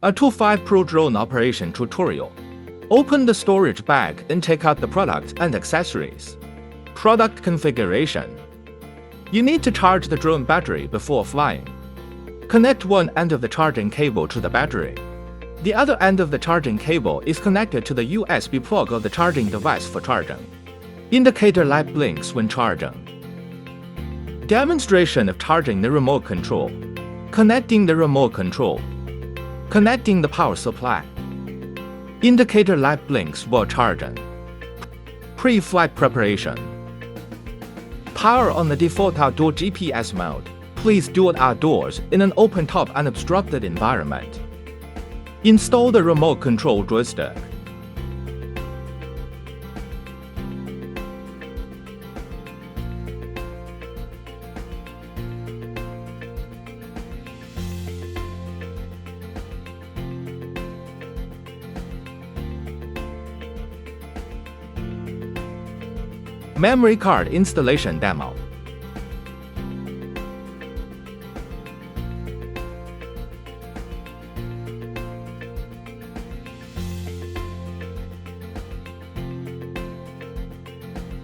A25 Pro drone operation tutorial. Open the storage bag and take out the product and accessories. Product configuration. You need to charge the drone battery before flying. Connect one end of the charging cable to the battery. The other end of the charging cable is connected to the USB plug of the charging device for charging. Indicator light blinks when charging. Demonstration of charging the remote control. Connecting the remote control. Connecting the power supply. Indicator light blinks while charging. Pre-flight preparation. Power on the default outdoor GPS mode. Please do it outdoors in an open-top unobstructed environment. Install the remote control joystick. Memory card installation demo.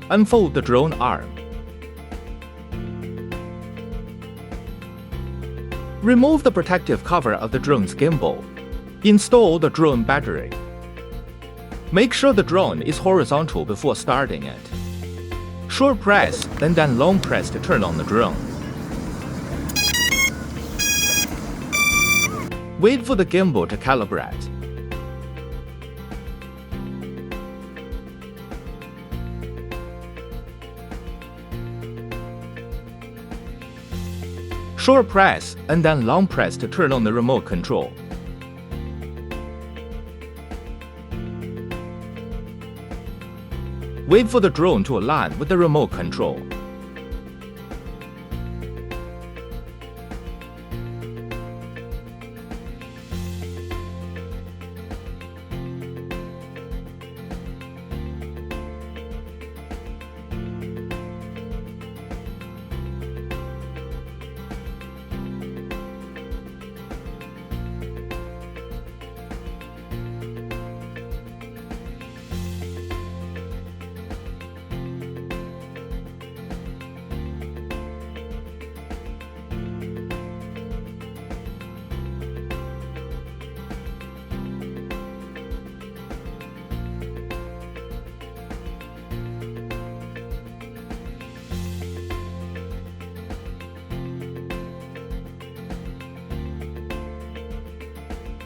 Unfold the drone arm. Remove the protective cover of the drone's gimbal. Install the drone battery. Make sure the drone is horizontal before starting it. Short press and then long press to turn on the drone. Wait for the gimbal to calibrate. Short press and then long press to turn on the remote control. Wait for the drone to align with the remote control.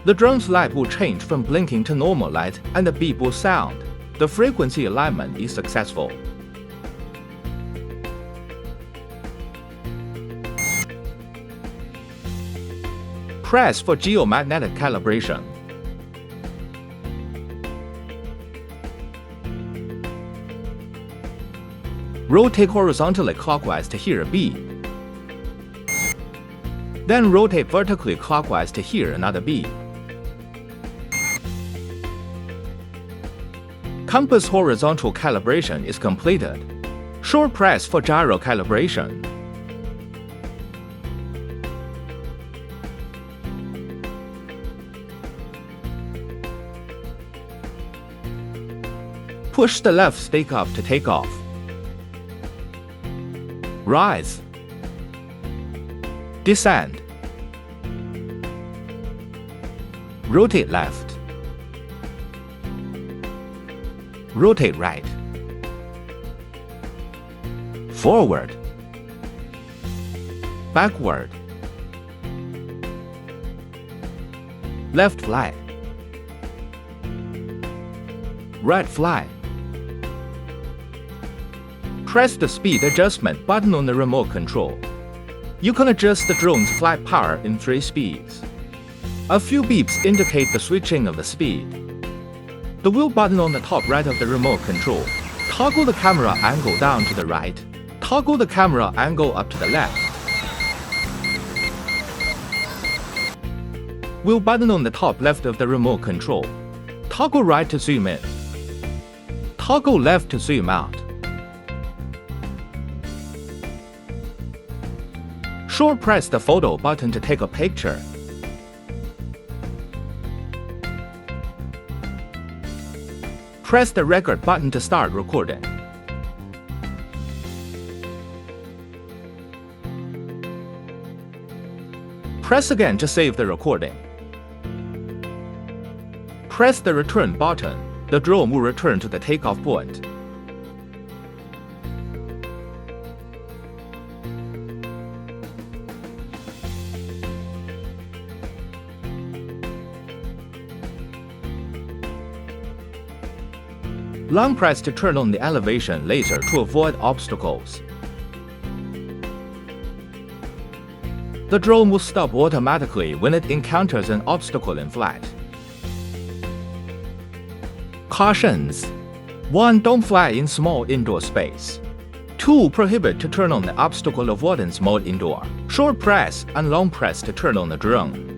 The drone's light will change from blinking to normal light and the beep will sound. The frequency alignment is successful. Press for geomagnetic calibration. Rotate horizontally clockwise to hear a beep. Then rotate vertically clockwise to hear another beep. Compass horizontal calibration is completed. Short press for gyro calibration. Push the left stick up to take off. Rise. Descend. Rotate left. Rotate right. Forward. Backward. Left fly. Right fly. Press the speed adjustment button on the remote control. You can adjust the drone's flight power in 3 speeds. A few beeps indicate the switching of the speed. The wheel button on the top right of the remote control. Toggle the camera angle down to the right. Toggle the camera angle up to the left. Wheel button on the top left of the remote control. Toggle right to zoom in. Toggle left to zoom out. Short press the photo button to take a picture. Press the record button to start recording. Press again to save the recording. Press the return button. The drone will return to the takeoff point. Long press to turn on the elevation laser to avoid obstacles. The drone will stop automatically when it encounters an obstacle in flight. Cautions: 1. Don't fly in small indoor space. 2. Prohibit to turn on the obstacle avoidance mode indoor. Short press and long press to turn on the drone.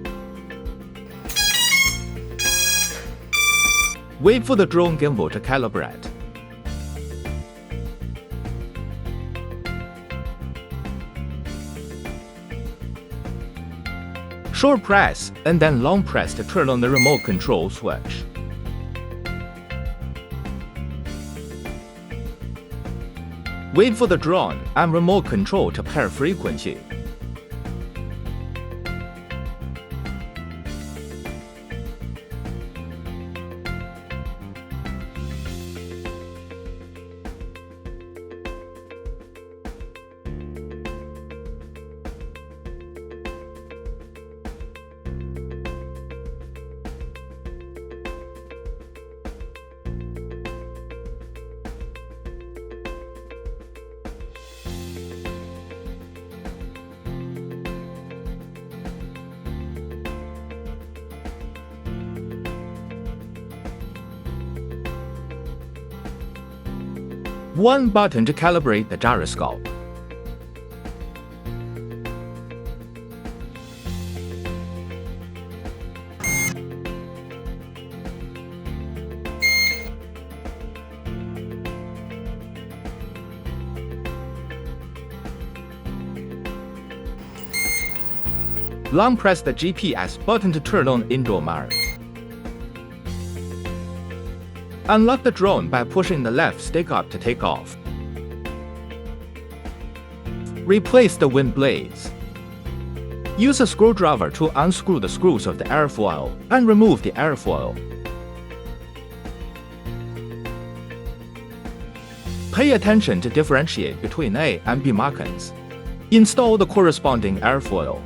Wait for the drone gimbal to calibrate. Short press and then long press to turn on the remote control switch. Wait for the drone and remote control to pair frequency. One button to calibrate the gyroscope. Long press the GPS button to turn on indoor mode. Unlock the drone by pushing the left stick up to take off. Replace the wind blades. Use a screwdriver to unscrew the screws of the airfoil and remove the airfoil. Pay attention to differentiate between A and B markings. Install the corresponding airfoil.